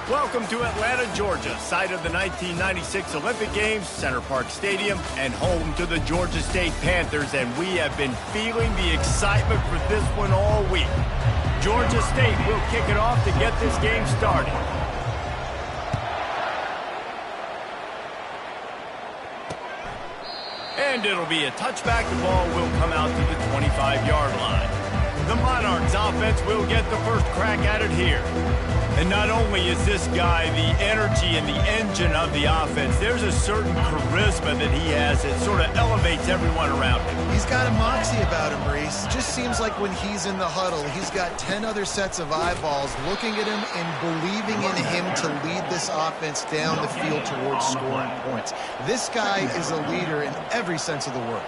Welcome to Atlanta, Georgia, site of the 1996 Olympic Games, Center Parc Stadium, and home to the Georgia State Panthers, and we have been feeling the excitement for this one all week. Georgia State will kick it off to get this game started. And it'll be a touchback. The ball will come out to the 25-yard line. The Monarchs offense will get the first crack at it here. And not only is this guy the energy and the engine of the offense, there's a certain charisma that he has that sort of elevates everyone around him. He's got a moxie about him, Reese. Just seems like when he's in the huddle, he's got 10 other sets of eyeballs looking at him and believing in him to lead this offense down the field towards scoring points. This guy is a leader in every sense of the word.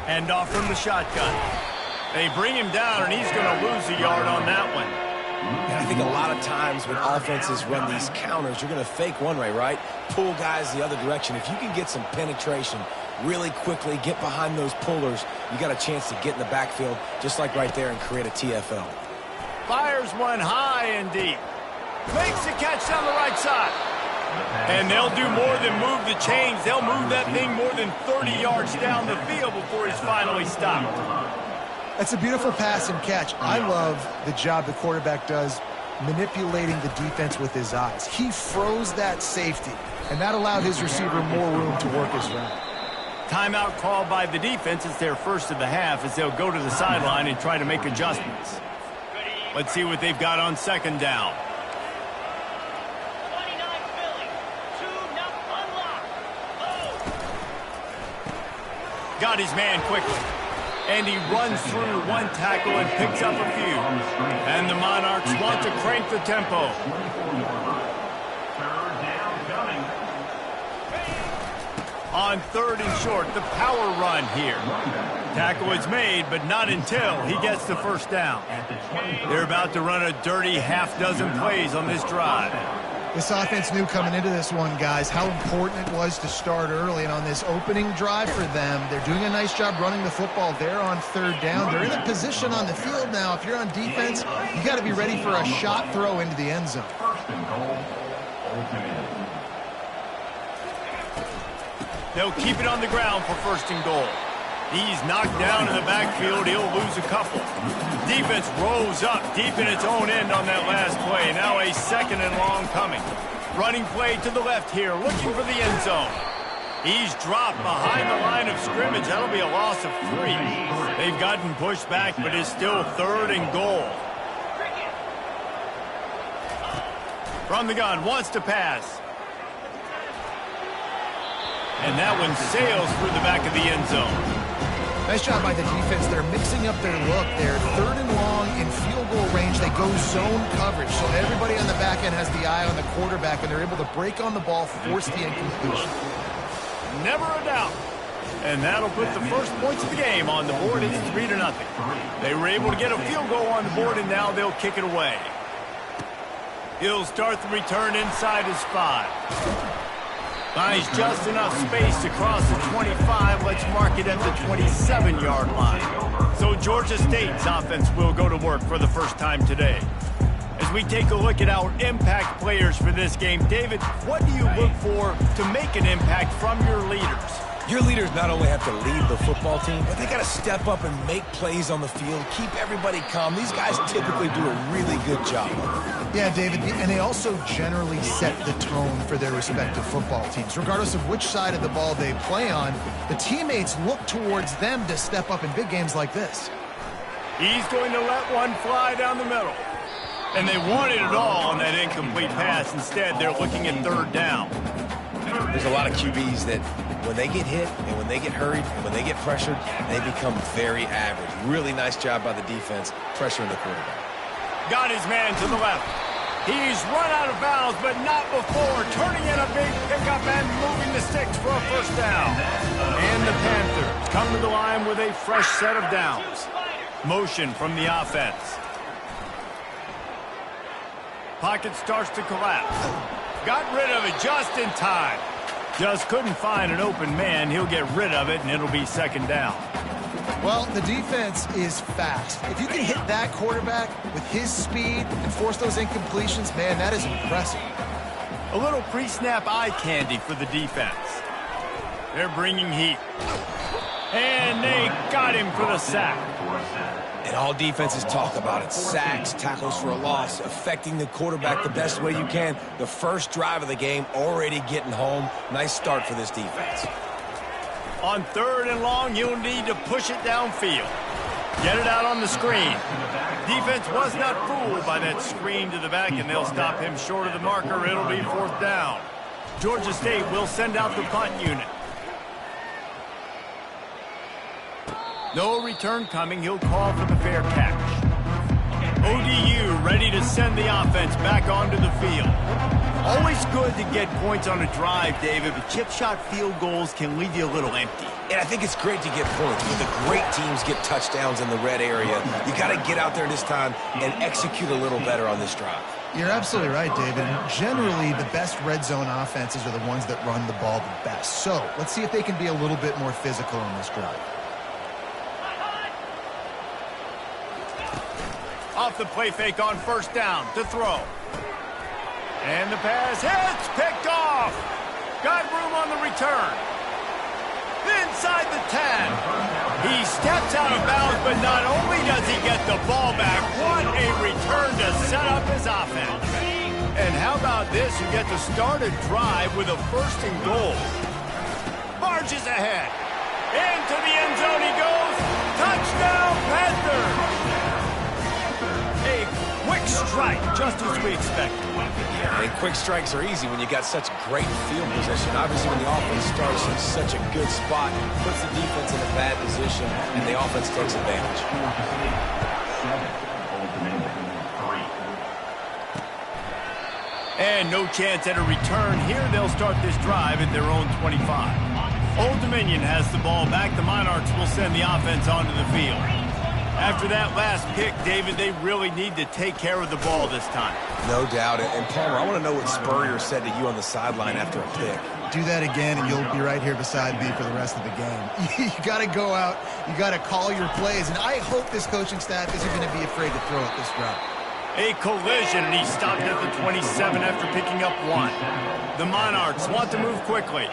And off from the shotgun. They bring him down, and he's going to lose a yard on that one. And I think a lot of times when offenses run these counters, you're going to fake one way, right? Pull guys the other direction. If you can get some penetration really quickly, get behind those pullers, you got a chance to get in the backfield, just like right there, and create a TFL. Fires one high and deep. Makes the catch down the right side. And they'll do more than move the chains. They'll move that thing more than 30 yards down the field before he's finally stopped. That's a beautiful pass and catch. I love the job the quarterback does manipulating the defense with his eyes. He froze that safety, and that allowed his receiver more room to work his route. Timeout called by the defense. It's their first of the half as they'll go to the sideline and try to make adjustments. Let's see what they've got on second down. Got his man quickly. And he runs through one tackle and picks up a few. And the Monarchs want to crank the tempo. On third and short, the power run here. Tackle is made, but not until he gets the first down. They're about to run a dirty half-dozen plays on this drive. This offense knew coming into this one, guys, how important it was to start early. And on this opening drive for them, they're doing a nice job running the football. They're on third down. They're in a position on the field now. If you're on defense, you got to be ready for a shot throw into the end zone. They'll keep it on the ground for first and goal. He's knocked down in the backfield. He'll lose a couple. Defense rolls up deep in its own end on that last play. Now a second and long coming. Running play to the left here, looking for the end zone. He's dropped behind the line of scrimmage. That'll be a loss of 3. They've gotten pushed back, but it's still third and goal. From the gun, wants to pass. And that one sails through the back of the end zone. Nice job by the defense. They're mixing up their look. They're third and long in field goal range. They go zone coverage, so everybody on the back end has the eye on the quarterback, and they're able to break on the ball, force the incompletion. Never a doubt. And that'll put the first points of the game on the board. It's 3-0. They were able to get a field goal on the board, and now they'll kick it away. He'll start the return inside his 5. Finds just enough space to cross the 25. Let's mark it at the 27-yard line. So Georgia State's offense will go to work for the first time today. As we take a look at our impact players for this game, David, what do you look for to make an impact from your leaders? Your leaders not only have to lead the football team, but they got to step up and make plays on the field, keep everybody calm. These guys typically do a really good job. Yeah, David, and they also generally set the tone for their respective football teams. Regardless of which side of the ball they play on, the teammates look towards them to step up in big games like this. He's going to let one fly down the middle. And they wanted it all on that incomplete pass. Instead, they're looking at third down. There's a lot of QBs that when they get hit and when they get hurried and when they get pressured, they become very average. Really nice job by the defense pressuring the quarterback. Got his man to the left. He's run out of bounds, but not before turning in a big pickup and moving the sticks for a first down. And the Panthers come to the line with a fresh set of downs. Motion from the offense. Pocket starts to collapse. Got rid of it just in time. Just couldn't find an open man. He'll get rid of it, and it'll be second down. Well, the defense is fast. If you can hit that quarterback with his speed and force those incompletions, man, that is impressive. A little pre-snap eye candy for the defense. They're bringing heat. And they got him for the sack. And all defenses talk about it. Sacks, tackles for a loss, affecting the quarterback the best way you can. The first drive of the game already getting home. Nice start for this defense. On 3rd and long, you'll need to push it downfield. Get it out on the screen. Defense was not fooled by that screen to the back, and they'll stop him short of the marker. It'll be 4th down. Georgia State will send out the punt unit. No return coming. He'll call for the fair catch. ODU ready to send the offense back onto the field. Always good to get points on a drive, David, but chip shot field goals can leave you a little empty. And I think it's great to get points, but the great teams get touchdowns in the red area. You got to get out there this time and execute a little better on this drive. You're absolutely right, David. Generally, the best red zone offenses are the ones that run the ball the best. So let's see if they can be a little bit more physical on this drive. Off the play fake on 1st down to throw. And the pass hits, picked off. Got room on the return. Inside the 10. He steps out of bounds, but not only does he get the ball back, what a return to set up his offense. And how about this? You get to start a drive with a 1st and goal. Marches ahead. Into the end zone he goes. Touchdown, Panthers. A quick strike, just as we expected. And quick strikes are easy when you got such great field position. Obviously, when the offense starts in such a good spot, puts the defense in a bad position, and the offense takes advantage. And no chance at a return here. They'll start this drive at their own 25. Old Dominion has the ball back. The Monarchs will send the offense onto the field. After that last pick, David, they really need to take care of the ball this time. No doubt. And Palmer, I want to know what Spurrier said to you on the sideline after a pick. Do that again, and you'll be right here beside me for the rest of the game. You got to go out. You got to call your plays. And I hope this coaching staff isn't going to be afraid to throw it this route. A collision, and he stopped at the 27 after picking up 1. The Monarchs want to move quickly.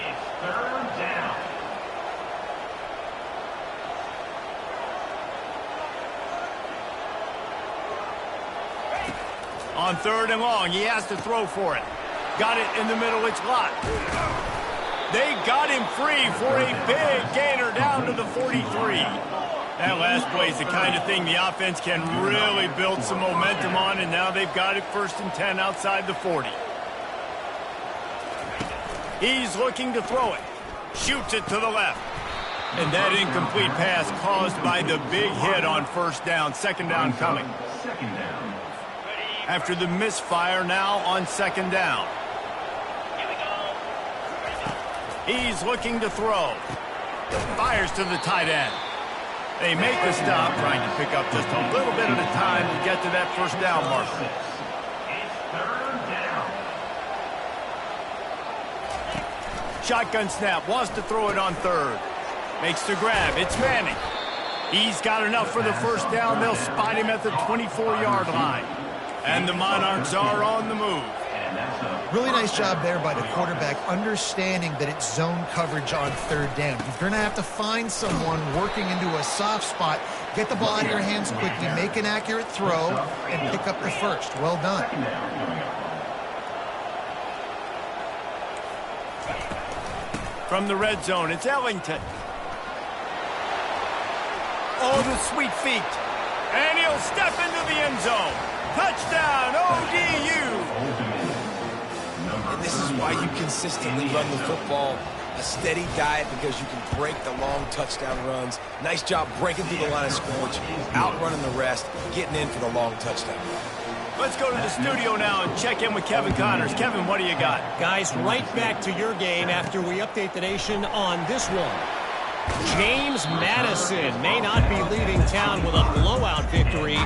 On 3rd and long, he has to throw for it. Got it in the middle, it's locked. They got him free for a big gainer down to the 43. That last play is the kind of thing the offense can really build some momentum on, and now they've got it 1st and 10 outside the 40. He's looking to throw it. Shoots it to the left. And that incomplete pass caused by the big hit on 1st down. 2nd down coming. After the misfire, now on 2nd down. He's looking to throw. Fires to the tight end. They make the stop, trying to pick up just a little bit at a time to get to that 1st down marker. Shotgun snap, wants to throw it on 3rd. Makes the grab, it's Manning. He's got enough for the 1st down. They'll spot him at the 24-yard line. And the Monarchs are on the move. Really nice job there by the quarterback, understanding that it's zone coverage on 3rd down. You're going to have to find someone working into a soft spot, get the ball out of your hands quickly, make an accurate throw, and pick up the 1st. Well done. From the red zone, it's Ellington. Oh, the sweet feet. And he'll step into the end zone. Touchdown, ODU. And this is why you consistently run the football. A steady diet because you can break the long touchdown runs. Nice job breaking through the line of scrimmage, outrunning the rest, getting in for the long touchdown. Let's go to the studio now and check in with Kevin Connors. Kevin, what do you got? Guys, right back to your game after we update the nation on this one. James Madison may not be leaving town with a blowout victory,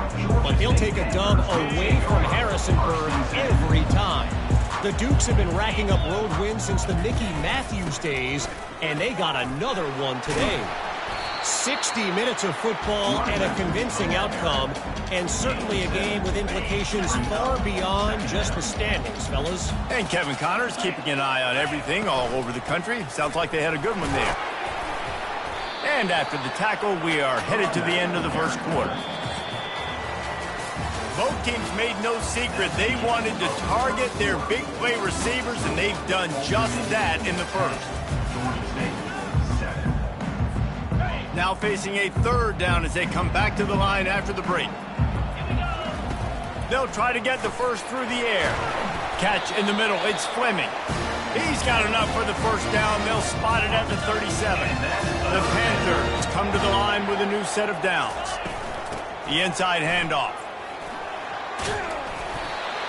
but he'll take a dub away from Harrisonburg every time. The Dukes have been racking up road wins since the Mickey Matthews days, and they got another one today. 60 minutes of football and a convincing outcome, and certainly a game with implications far beyond just the standings, fellas. And Kevin Connors keeping an eye on everything all over the country. Sounds like they had a good one there. And after the tackle, we are headed to the end of the first quarter. Both teams made no secret they wanted to target their big play receivers, and they've done just that in the first. Now facing a third down as they come back to the line after the break. They'll try to get the first through the air. Catch in the middle, it's Fleming. He's got enough for the first down. They'll spot it at the 37. The Panthers come to the line with a new set of downs. The inside handoff.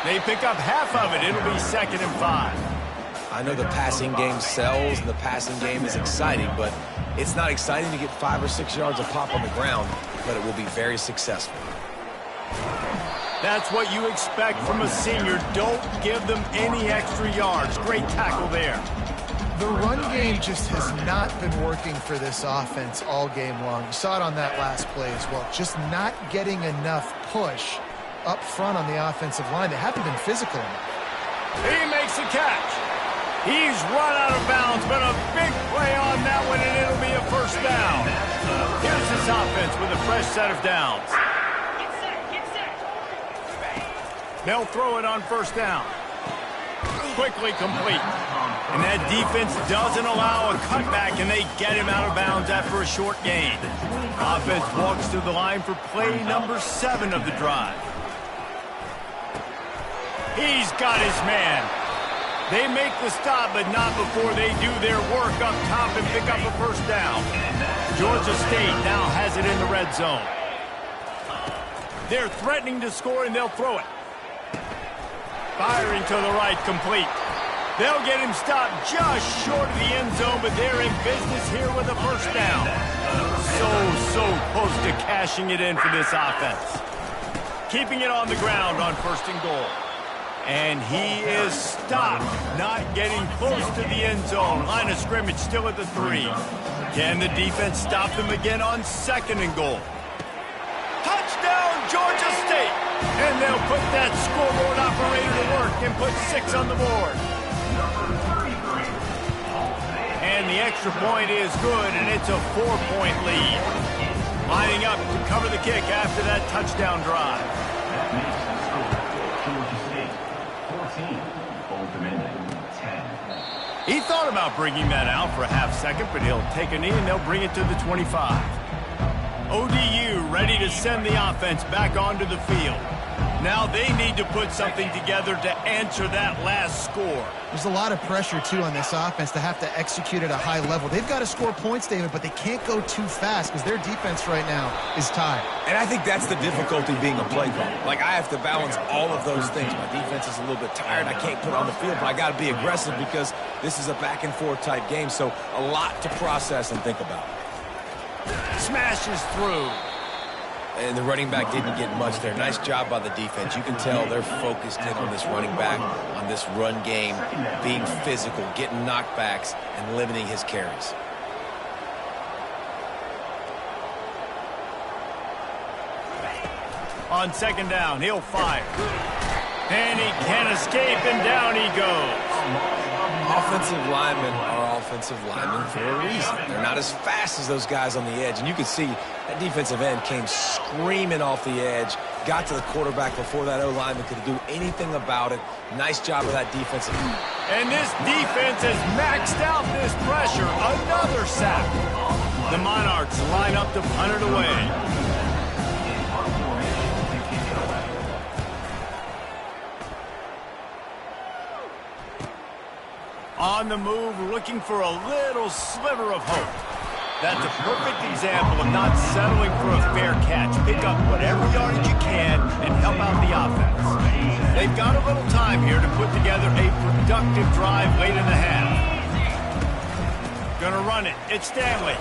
They pick up half of it. It'll be 2nd and 5. I know the passing game sells and the passing game is exciting, but it's not exciting to get 5 or 6 yards of pop on the ground, but it will be very successful. That's what you expect from a senior. Don't give them any extra yards. Great tackle there. The run game just has not been working for this offense all game long. You saw it on that last play as well. Just not getting enough push up front on the offensive line. They haven't been physical enough. He makes the catch. He's run out of bounds, but a big play on that one, and it'll be a first down. Here's this offense with a fresh set of downs. They'll throw it on first down. Quickly complete. And that defense doesn't allow a cutback, and they get him out of bounds after a short gain. Offense walks to the line for play number 7 of the drive. He's got his man. They make the stop, but not before they do their work up top and pick up a first down. Georgia State now has it in the red zone. They're threatening to score, and they'll throw it. Firing to the right, complete. They'll get him stopped just short of the end zone, but they're in business here with a first down. So close to cashing it in for this offense. Keeping it on the ground on 1st and goal. And he is stopped, not getting close to the end zone. Line of scrimmage still at the 3. Can the defense stop them again on 2nd and goal? Touchdown, Georgia State! And they'll put that scoreboard operator to work and put 6 on the board. And the extra point is good, and it's a 4-point lead. Lining up to cover the kick after that touchdown drive. He thought about bringing that out for a half second, but he'll take a knee and they'll bring it to the 25. ODU ready to send the offense back onto the field. Now they need to put something together to answer that last score. There's a lot of pressure, too, on this offense to have to execute at a high level. They've got to score points, David, but they can't go too fast because their defense right now is tired. And I think that's the difficulty being a play caller. Like, I have to balance all of those things. My defense is a little bit tired. I can't put on the field, but I got to be aggressive because this is a back-and-forth type game, so a lot to process and think about. Smashes through. And the running back didn't get much there. Nice job by the defense. You can tell they're focused in on this running back, on this run game, being physical, getting knockbacks, and limiting his carries. On 2nd down, he'll fire. And he can't escape, and down he goes. Offensive linemen are offensive linemen for a reason. They're not as fast as those guys on the edge. And you can see that defensive end came screaming off the edge, got to the quarterback before that O-lineman could do anything about it. Nice job of that defensive. And this defense has maxed out this pressure. Another sack. The Monarchs line up to punt it away. On the move, looking for a little sliver of hope. That's a perfect example of not settling for a fair catch. Pick up whatever yardage you can and help out the offense. They've got a little time here to put together a productive drive late in the half. Gonna run it. It's Stanley.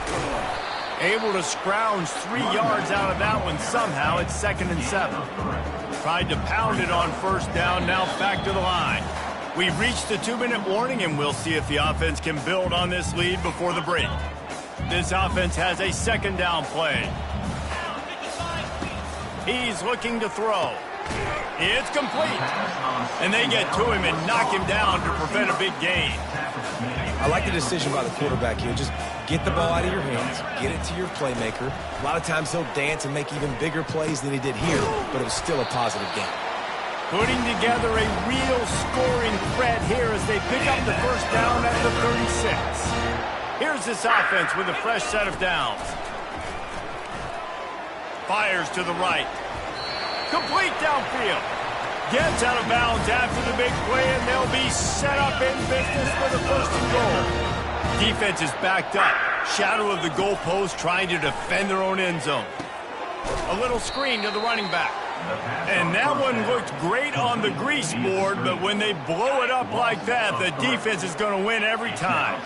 Able to scrounge 3 yards out of that one somehow. It's 2nd and 7. Tried to pound it on first down. Now back to the line. We've reached the 2-minute warning, and we'll see if the offense can build on this lead before the break. This offense has a second down play. He's looking to throw. It's complete. And they get to him and knock him down to prevent a big gain. I like the decision by the quarterback here. Just get the ball out of your hands, get it to your playmaker. A lot of times he'll dance and make even bigger plays than he did here, but it was still a positive game. Putting together a real scoring threat here as they pick up the first down at the 36. Here's this offense with a fresh set of downs. Fires to the right. Complete downfield. Gets out of bounds after the big play, and they'll be set up in business for the first and goal. Defense is backed up. Shadow of the goalpost trying to defend their own end zone. A little screen to the running back. And that one looked great on the grease board, but when they blow it up like that, the defense is going to win every time.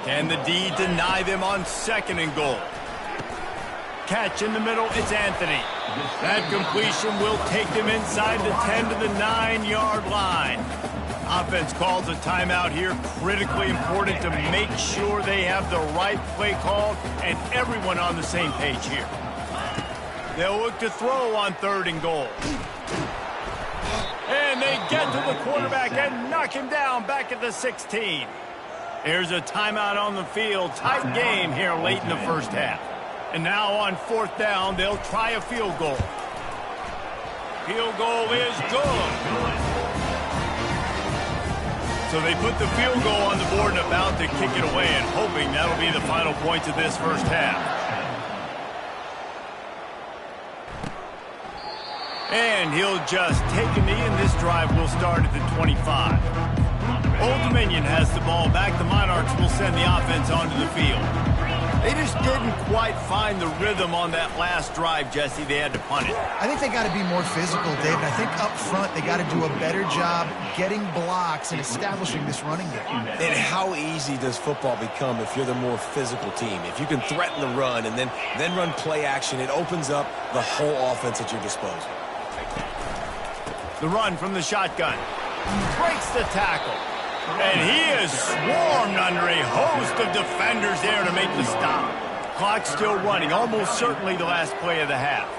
Can the D deny them on second and goal? Catch in the middle, it's Anthony. That completion will take them inside the 10 to the 9-yard line. Offense calls a timeout here, critically important to make sure they have the right play called and everyone on the same page here. They'll look to throw on third and goal. And they get to the quarterback and knock him down back at the 16. Here's a timeout on the field. Tight game here late in the first half. And now on fourth down, they'll try a field goal. Field goal is good. So they put the field goal on the board and about to kick it away and hoping that'll be the final points of this first half. And he'll just take a knee, and this drive will start at the 25. Old Dominion has the ball back. The Monarchs will send the offense onto the field. They just didn't quite find the rhythm on that last drive, Jesse. They had to punt it. I think they got to be more physical, David. I think up front they got to do a better job getting blocks and establishing this running game. And how easy does football become if you're the more physical team? If you can threaten the run and then run play action, it opens up the whole offense at your disposal. The run from the shotgun. Breaks the tackle. And he is swarmed under a host of defenders there to make the stop. Clock still running, almost certainly the last play of the half.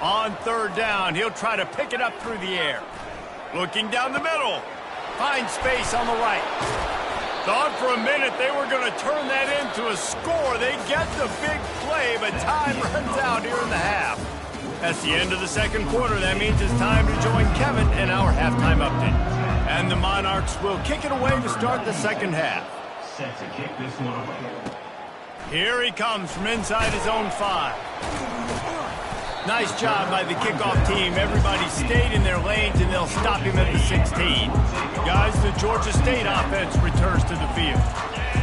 On third down, he'll try to pick it up through the air. Looking down the middle. Finds space on the right. Thought for a minute they were going to turn that into a score. They get the big play, but time runs out here in the half. That's the end of the second quarter. That means it's time to join Kevin in our halftime update. And the Monarchs will kick it away to start the second half. Set to kick this one away. Here he comes from inside his own 5. Nice job by the kickoff team. Everybody stayed in their lanes, and they'll stop him at the 16. Guys, the Georgia State offense returns to the field.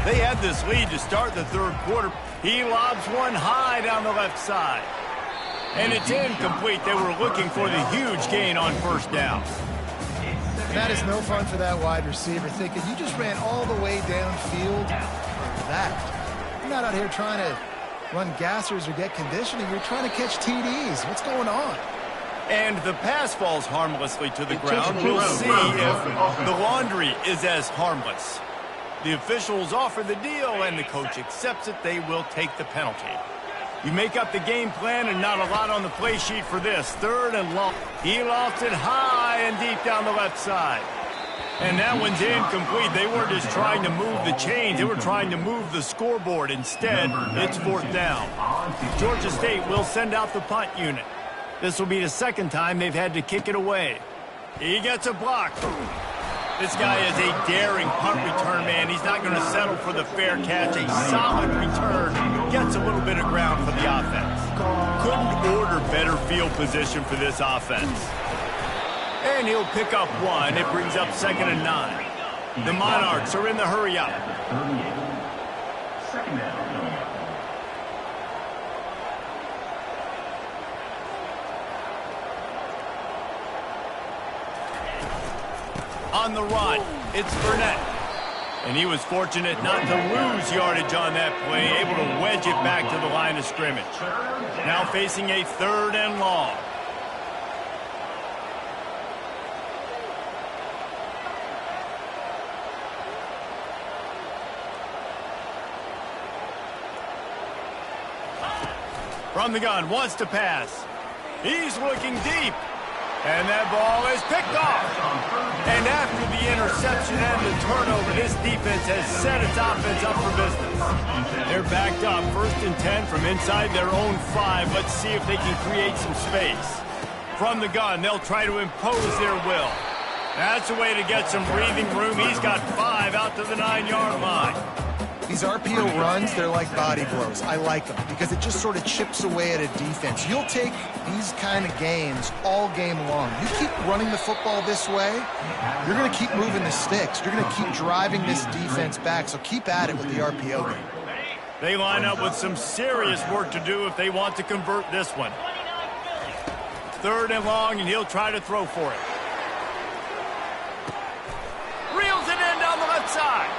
They had this lead to start the third quarter. He lobs one high down the left side. And it's incomplete. They were looking for the huge gain on first down. That is no fun for that wide receiver, thinking you just ran all the way downfield for that. You're not out here trying to run gassers or get conditioning. You're trying to catch TDs. What's going on? And the pass falls harmlessly to the ground. We'll see if the laundry is as harmless. The officials offer the deal, and the coach accepts it. They will take the penalty. You make up the game plan, and not a lot on the play sheet for this. Third and long. He lofts it high and deep down the left side. And that one's incomplete. They weren't just trying to move the chains. They were trying to move the scoreboard. Instead, it's fourth down. Georgia State will send out the punt unit. This will be the second time they've had to kick it away. He gets a block. This guy is a daring punt return man. He's not going to settle for the fair catch. A solid return. Gets a little bit of ground for the offense. Couldn't order better field position for this offense. And he'll pick up one. It brings up 2nd and 9. The Monarchs are in the hurry up. On the run, it's Burnett. And he was fortunate not to lose yardage on that play, able to wedge it back to the line of scrimmage. Now facing a 3rd and long. From the gun, wants to pass. He's looking deep. And that ball is picked off. And after the interception and the turnover, this defense has set its offense up for business. They're backed up, 1st and 10 from inside their own 5. Let's see if they can create some space. From the gun, they'll try to impose their will. That's a way to get some breathing room. He's got 5 out to the 9-yard line. These RPO runs, they're like body blows. I like them because it just sort of chips away at a defense. You'll take these kind of games all game long. You keep running the football this way, you're going to keep moving the sticks. You're going to keep driving this defense back, so keep at it with the RPO game. They line up with some serious work to do if they want to convert this one. 3rd and long, and he'll try to throw for it. Reels it in down the left side.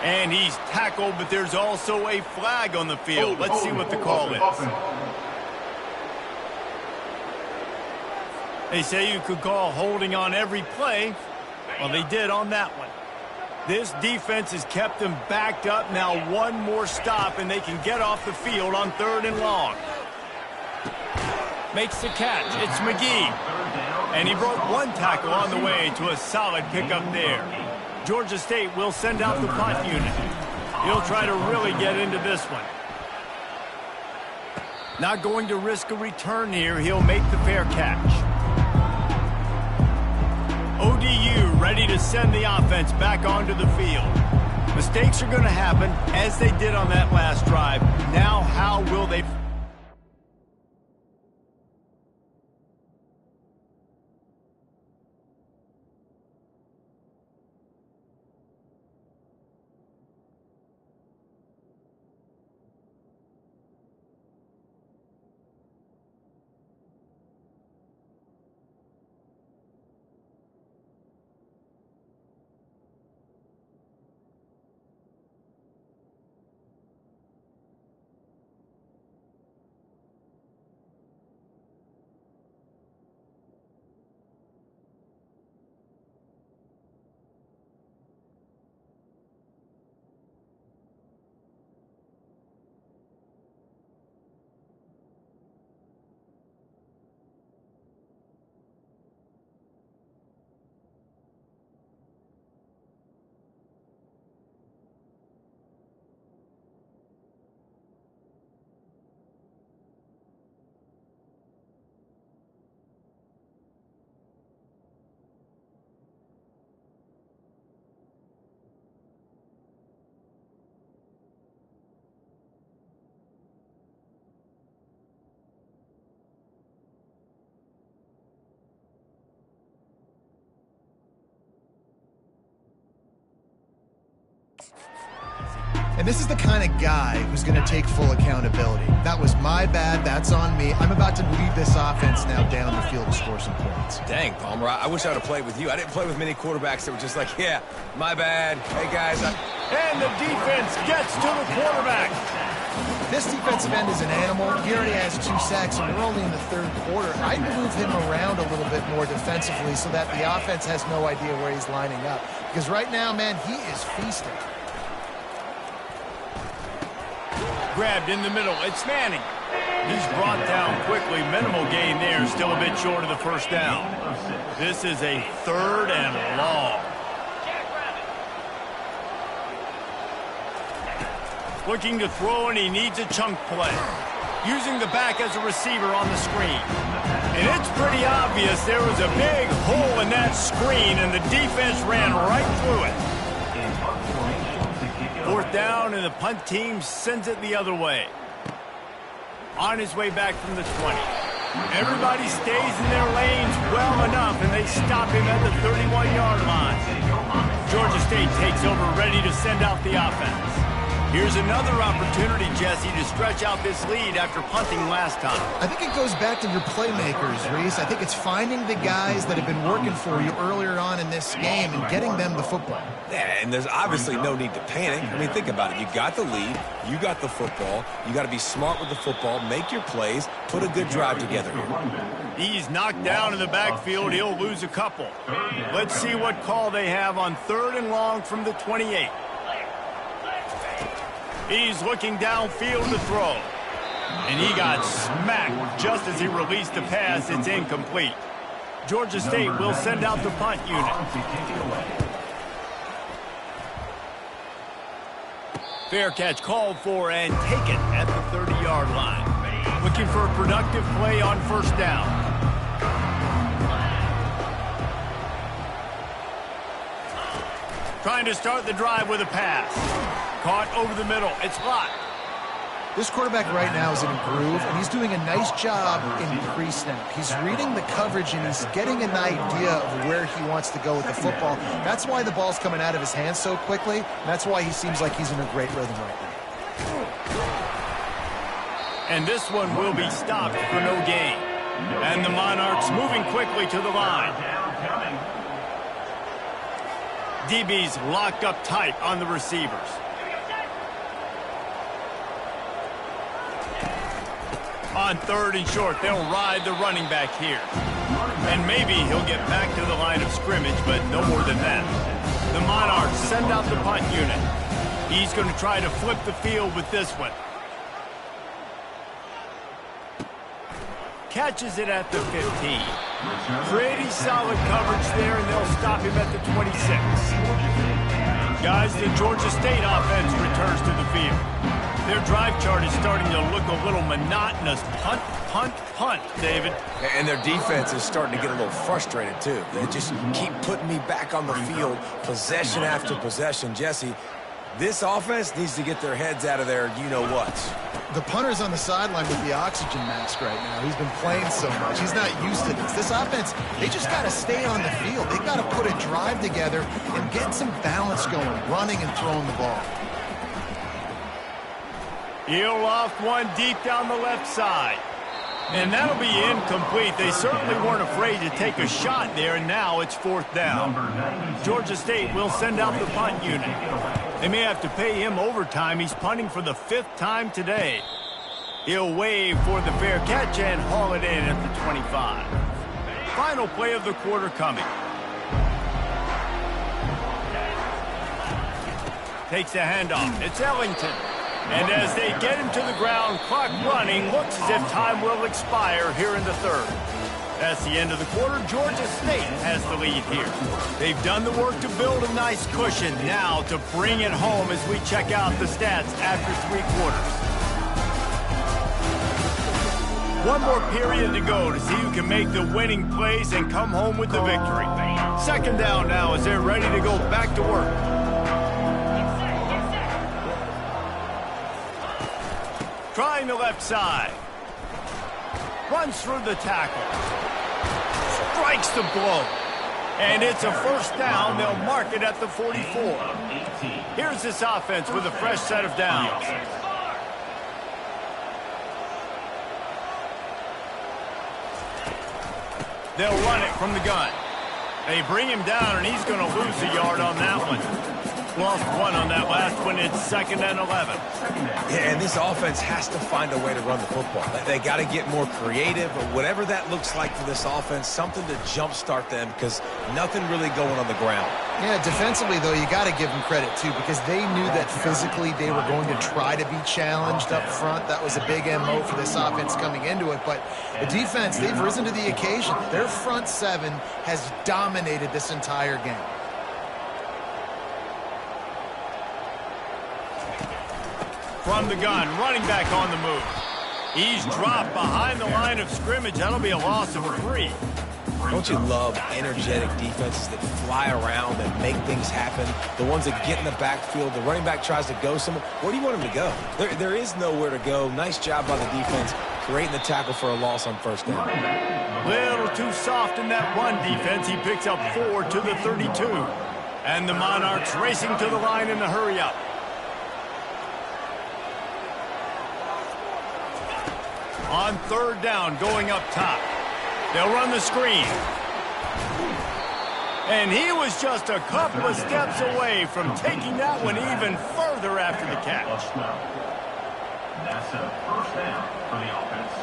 And he's tackled, but there's also a flag on the field. Let's see what the call is. They say you could call holding on every play. Well, they did on that one. This defense has kept them backed up. Now one more stop, and they can get off the field on 3rd and long. Makes the catch. It's McGee. And he broke 1 tackle on the way to a solid pickup there. Georgia State will send out the punt unit. He'll try to really get into this one. Not going to risk a return here. He'll make the fair catch. ODU ready to send the offense back onto the field. Mistakes are going to happen as they did on that last drive. Now how will they... And this is the kind of guy who's going to take full accountability. That was my bad. That's on me. I'm about to lead this offense now down the field to score some points. Dang, Palmer, I wish I would have played with you. I didn't play with many quarterbacks that were just like, yeah, my bad. Hey, guys. And the defense gets to the quarterback. This defensive end is an animal. He already has 2 sacks, and we're only in the 3rd quarter. I'd move him around a little bit more defensively so that the offense has no idea where he's lining up. Because right now, man, he is feasting. Grabbed in the middle. It's Manning. He's brought down quickly. Minimal gain there. Still a bit short of the 1st down. This is a 3rd and long. Looking to throw, and he needs a chunk play. Using the back as a receiver on the screen. And it's pretty obvious there was a big hole in that screen, and the defense ran right through it. 4th down, and the punt team sends it the other way. On his way back from the 20. Everybody stays in their lanes well enough, and they stop him at the 31-yard line. Georgia State takes over, ready to send out the offense. Here's another opportunity, Jesse, to stretch out this lead after punting last time. I think it goes back to your playmakers, Reese. I think it's finding the guys that have been working for you earlier on in this game and getting them the football. Yeah, and there's obviously no need to panic. I mean, think about it. You got the lead. You got the football. You got to be smart with the football, make your plays, put a good drive together here. He's knocked down in the backfield. He'll lose a couple. Let's see what call they have on 3rd and long from the 28. He's looking downfield to throw. And he got smacked just as he released the pass. It's incomplete. Georgia State will send out the punt unit. Fair catch called for and taken at the 30-yard line. Looking for a productive play on first down. Trying to start the drive with a pass. Caught over the middle. It's locked. This quarterback right now is in a groove, and he's doing a nice job in pre-snap. He's reading the coverage, and he's getting an idea of where he wants to go with the football. That's why the ball's coming out of his hands so quickly, and that's why he seems like he's in a great rhythm right now. And this one will be stopped for no gain. And the Monarchs moving quickly to the line. DB's locked up tight on the receivers. On third and short, they'll ride the running back here. And maybe he'll get back to the line of scrimmage, but no more than that. The Monarchs send out the punt unit. He's going to try to flip the field with this one. Catches it at the 15. Pretty solid coverage there, and they'll stop him at the 26. Guys, the Georgia State offense returns to the field. Their drive chart is starting to look a little monotonous. Punt, punt, punt, David. And their defense is starting to get a little frustrated, too. They just keep putting me back on the field, possession after possession. Jesse, this offense needs to get their heads out of their you-know-whats. The punter's on the sideline with the oxygen mask right now. He's been playing so much. He's not used to this. This offense, they just got to stay on the field. They got to put a drive together and get some balance going, running and throwing the ball. He'll loft one deep down the left side. And that'll be incomplete. They certainly weren't afraid to take a shot there, and now it's fourth down. Georgia State will send out the punt unit. They may have to pay him overtime. He's punting for the 5th time today. He'll wave for the fair catch and haul it in at the 25. Final play of the quarter coming. Takes a handoff. It's Ellington. And as they get him to the ground, clock running, looks as if time will expire here in the third. That's the end of the quarter. Georgia State has the lead here. They've done the work to build a nice cushion. Now to bring it home as we check out the stats after 3 quarters. One more period to go to see who can make the winning plays and come home with the victory. Second down now as they're ready to go back to work. Trying the left side. Runs through the tackle. Strikes the blow. And it's a first down. They'll mark it at the 44. Here's this offense with a fresh set of downs. They'll run it from the gun. They bring him down, and he's going to lose a yard on that one. Lost one on that last one. It's 2nd and 11. Yeah, and this offense has to find a way to run the football. They got to get more creative, or whatever that looks like for this offense, something to jumpstart them, because nothing really going on the ground. Yeah, defensively, though, you got to give them credit, too, because they knew that physically they were going to try to be challenged up front. That was a big MO for this offense coming into it. But the defense, they've risen to the occasion. Their front seven has dominated this entire game. From the gun, running back on the move. He's dropped behind the line of scrimmage. That'll be a loss of 3. Don't you love energetic defenses that fly around and make things happen? The ones that get in the backfield, the running back tries to go somewhere. Where do you want him to go? There is nowhere to go. Nice job by the defense creating the tackle for a loss on first down. Little too soft in that run defense. He picks up 4 to the 32. And the Monarchs racing to the line in the hurry-up. On third down, going up top. They'll run the screen. And he was just a couple of steps away from taking that one even further after the catch. That's a first down for the offense.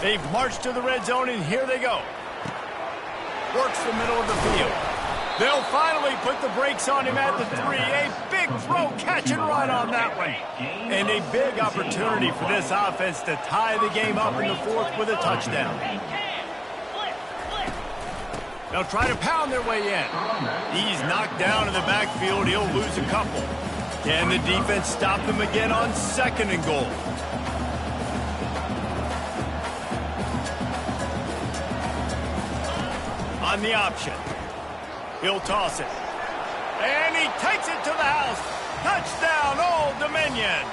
They've marched to the red zone, and here they go. Works the middle of the field. They'll finally put the brakes on him at the 3. A big throw, catch and run on that one. And a big opportunity for this offense to tie the game up in the 4th with a touchdown. They'll try to pound their way in. He's knocked down in the backfield. He'll lose a couple. Can the defense stop him again on 2nd and goal? On the option. He'll toss it. And he takes it to the house. Touchdown, Old Dominion.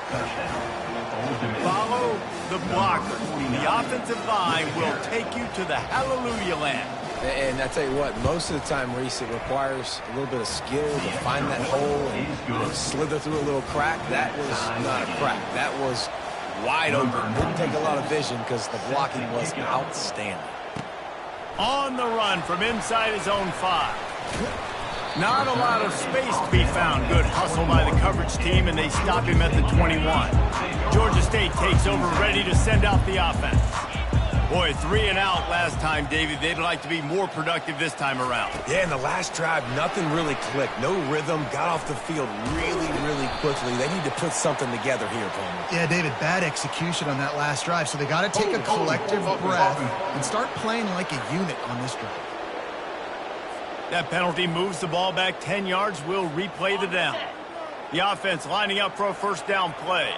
Follow the blocker. The offensive line will take you to the hallelujah land. And I tell you what, most of the time, Reese, it requires a little bit of skill to find that hole and slither through a little crack. That was not a crack. That was wide open. Didn't take a lot of vision because the blocking was outstanding. On the run from inside his own 5. Not a lot of space to be found. Good hustle by the coverage team, and they stop him at the 21. Georgia State takes over, ready to send out the offense. Boy, 3 and out last time, David. They'd like to be more productive this time around. Yeah, in the last drive, nothing really clicked. No rhythm. Got off the field really, really quickly. They need to put something together here, Palmer. Yeah, David, bad execution on that last drive. So they got to take a collective breath and start playing like a unit on this drive. That penalty moves the ball back 10 yards. We'll replay the down. The offense lining up for a first down play.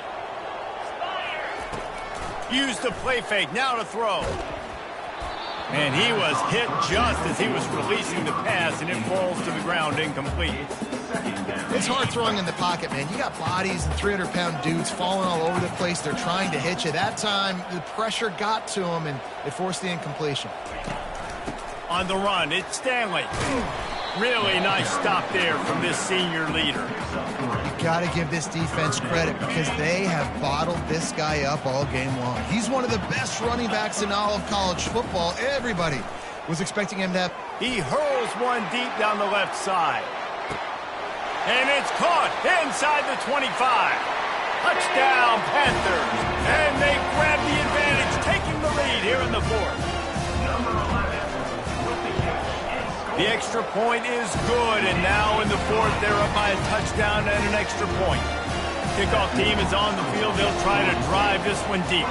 Used the play fake, now to throw. And he was hit just as he was releasing the pass, and it falls to the ground incomplete. It's hard throwing in the pocket, man. You got bodies and 300-pound dudes falling all over the place. They're trying to hit you. That time, the pressure got to him, and it forced the incompletion. On the run, it's Stanley. Really nice stop there from this senior leader. You got to give this defense credit because they have bottled this guy up all game long. He's one of the best running backs in all of college football. Everybody was expecting him to have. He hurls one deep down the left side. And it's caught inside the 25. Touchdown, Panthers. And they grab the advantage, taking the lead here in the 4th. The extra point is good, and now in the 4th, they're up by a touchdown and an extra point. Kickoff team is on the field. They'll try to drive this one deep.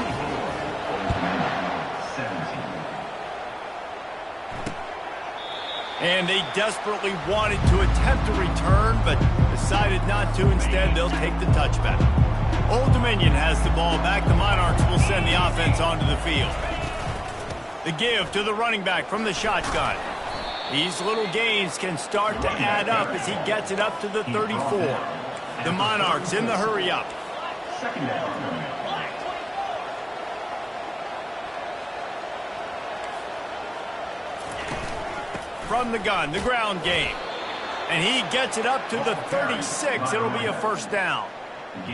And they desperately wanted to attempt a return, but decided not to. Instead, they'll take the touchback. Old Dominion has the ball back. The Monarchs will send the offense onto the field. The give to the running back from the shotgun. These little gains can start to add up as he gets it up to the 34. The Monarchs in the hurry up. From the gun, the ground game. And he gets it up to the 36. It'll be a first down.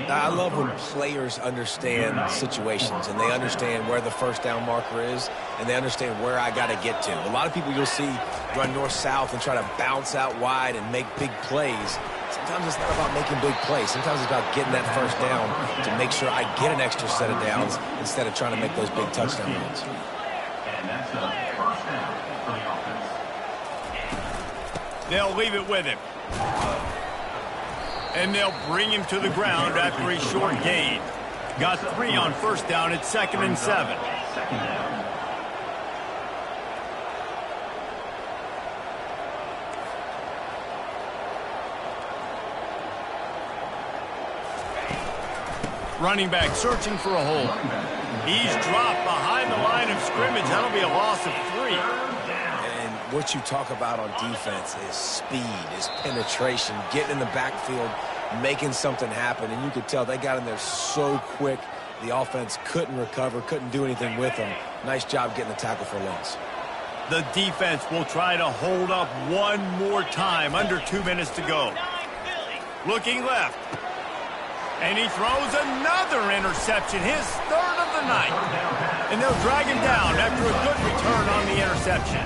I love when players understand situations and they understand where the first down marker is and they understand where I got to get to. A lot of people you'll see run north-south and try to bounce out wide and make big plays. Sometimes it's not about making big plays. Sometimes it's about getting that first down to make sure I get an extra set of downs instead of trying to make those big touchdown runs. And that's a first down for the offense. They'll leave it with him. And they'll bring him to the ground after a short gain. Got 3 on first down at 2nd and 7. Second down. Running back searching for a hole. He's dropped behind the line of scrimmage. That'll be a loss of 3. And what you talk about on defense is speed, is penetration, getting in the backfield, making something happen. And you could tell they got in there so quick, the offense couldn't recover, couldn't do anything with them. Nice job getting the tackle for a loss. The defense will try to hold up one more time. Under 2 minutes to go. Looking left. And he throws another interception, his 3rd of the night. And they'll drag him down after a good return on the interception.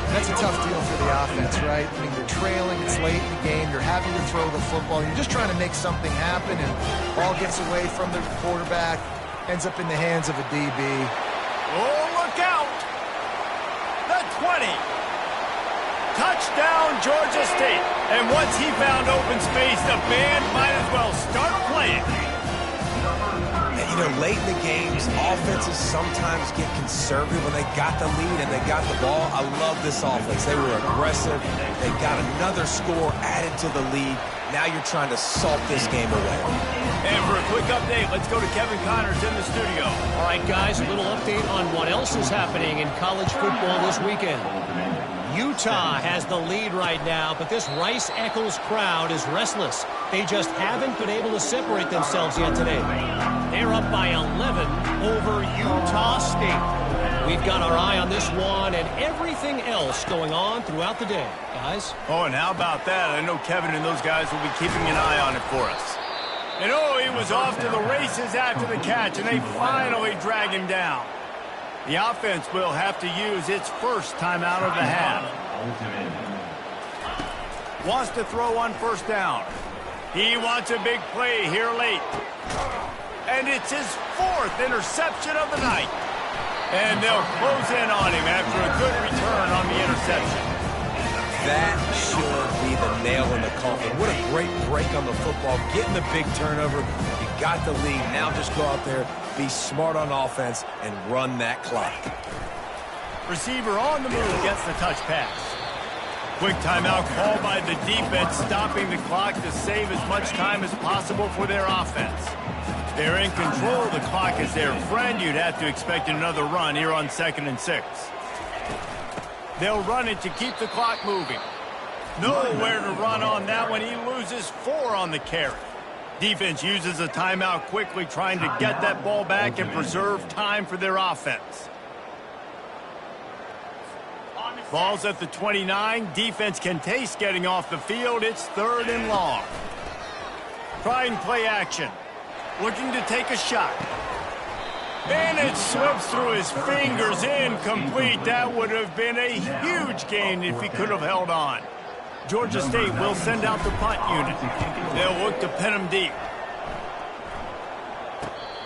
That's a tough deal for the offense, right? I mean, you're trailing, it's late in the game, you're having to throw the football, you're just trying to make something happen, and ball gets away from the quarterback, ends up in the hands of a DB. Oh, look out! The 20. Touchdown, Georgia State. And once he found open space, the band might as well start playing. And, you know, late in the games, offenses sometimes get conservative when they got the lead and they got the ball. I love this offense. They were aggressive. They got another score added to the lead. Now you're trying to salt this game away. And for a quick update, let's go to Kevin Connors in the studio. All right, guys, a little update on what else is happening in college football this weekend. Utah has the lead right now, but this Rice-Eccles crowd is restless. They just haven't been able to separate themselves yet today. They're up by 11 over Utah State. We've got our eye on this one and everything else going on throughout the day, guys. Oh, and how about that? I know Kevin and those guys will be keeping an eye on it for us. And oh, he was off to the races after the catch, and they finally drag him down. The offense will have to use its first timeout of the half. Wants to throw on first down. He wants a big play here late. And it's his fourth interception of the night. And they'll close in on him after a good return on the interception. That should be the nail in the coffin. What a great break on the football. Getting the big turnover. You got the lead. Now just go out there, be smart on offense, and run that clock. Receiver on the move gets the touch pass. Quick timeout called by the defense, stopping the clock to save as much time as possible for their offense. They're in control of the clock as their friend. You'd have to expect another run here on 2nd and 6. They'll run it to keep the clock moving. Nowhere to run on that one. He loses 4 on the carry. Defense uses a timeout quickly, trying to get that ball back and preserve time for their offense. Ball's at the 29. Defense can taste getting off the field. It's 3rd and long. Try and play action. Looking to take a shot. And it slips through his fingers, incomplete. That would have been a huge gain if he could have held on. Georgia State will send out the punt unit. They'll look to pin him deep.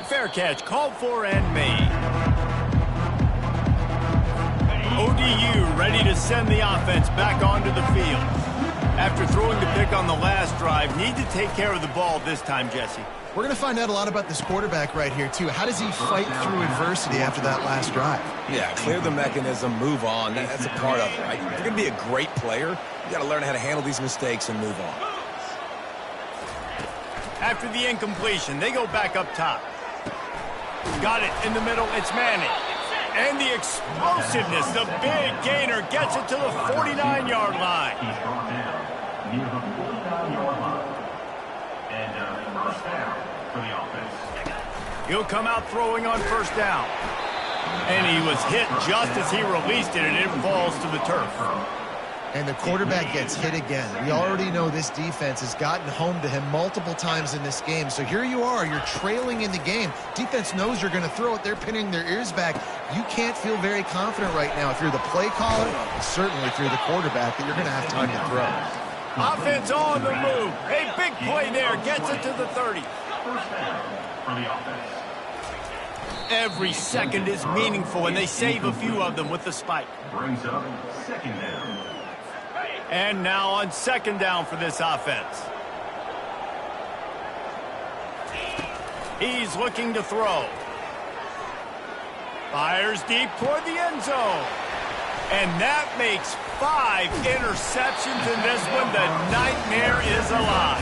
Fair catch called for and made. ODU ready to send the offense back onto the field. After throwing the pick on the last drive, need to take care of the ball this time, Jesse. We're going to find out a lot about this quarterback right here, too. How does he fight through adversity after that last drive? Yeah, clear the mechanism, move on. That's a part of it, right? If you're going to be a great player, you got to learn how to handle these mistakes and move on. After the incompletion, they go back up top. Got it in the middle. It's Manning. And the explosiveness, the big gainer gets it to the 49-yard line. He's brought down near the 49-yard line. And first down for the offense. He'll come out throwing on first down. And he was hit just as he released it, and it falls to the turf. And the quarterback gets hit again. We already know this defense has gotten home to him multiple times in this game. So here you are, you're trailing in the game. Defense knows you're going to throw it. They're pinning their ears back. You can't feel very confident right now if you're the play caller, and certainly if you're the quarterback, that you're going to have time to throw. Offense on the move. A big play there. Gets it to the 30. First down for the offense. Every second is meaningful, and they save a few of them with the spike. Brings up 2nd down. And now on 2nd down for this offense. He's looking to throw. Fires deep toward the end zone. And that makes 5 interceptions in this one. The nightmare is alive.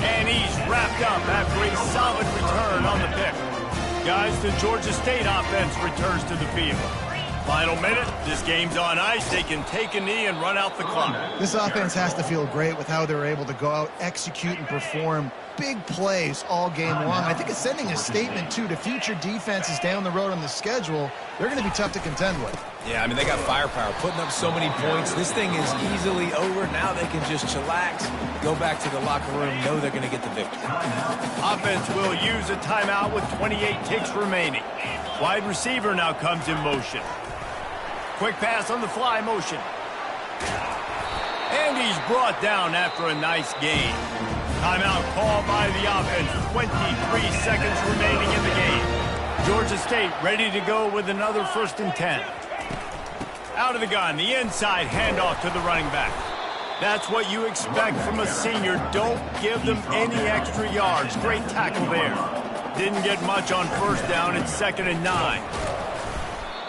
And he's wrapped up after a solid return on the pick. Guys, the Georgia State offense returns to the field. Final minute, this game's on ice. They can take a knee and run out the clock. This offense has to feel great with how they're able to go out, execute, and perform big plays all game long. I think it's sending a statement, too, to future defenses down the road on the schedule. They're going to be tough to contend with. Yeah, I mean, they got firepower, putting up so many points. This thing is easily over. Now they can just chillax, go back to the locker room, know they're going to get the victory. Offense will use a timeout with 28 ticks remaining. Wide receiver now comes in motion. Quick pass on the fly motion. And he's brought down after a nice gain. Timeout called by the offense. 23 seconds remaining in the game. Georgia State ready to go with another 1st and 10. Out of the gun, the inside handoff to the running back. That's what you expect from a senior. Don't give them any extra yards. Great tackle there. Didn't get much on first down. It's 2nd and 9.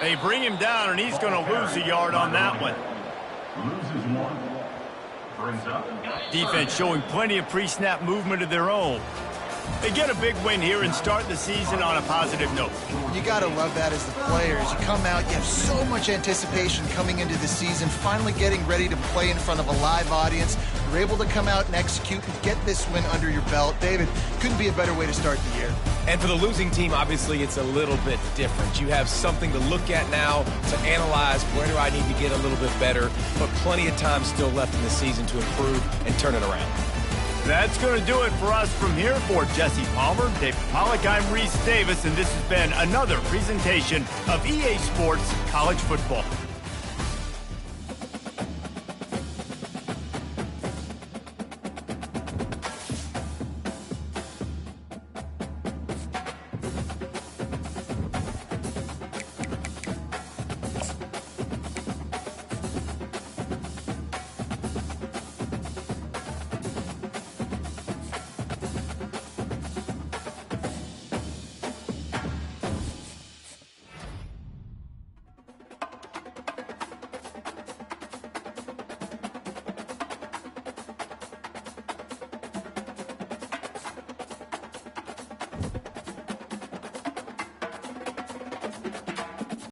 They bring him down, and he's going to lose a yard on that one. Loses 1. Brings up. Defense showing plenty of pre-snap movement of their own. They get a big win here and start the season on a positive note. You got to love that as the players. You come out, you have so much anticipation coming into the season, finally getting ready to play in front of a live audience. You're able to come out and execute and get this win under your belt. David, couldn't be a better way to start the year. And for the losing team, obviously, it's a little bit different. You have something to look at now, to analyze where do I need to get a little bit better, but plenty of time still left in the season to improve and turn it around. That's going to do it for us from here. For Jesse Palmer, David Pollack, I'm Reese Davis, and this has been another presentation of EA Sports College Football.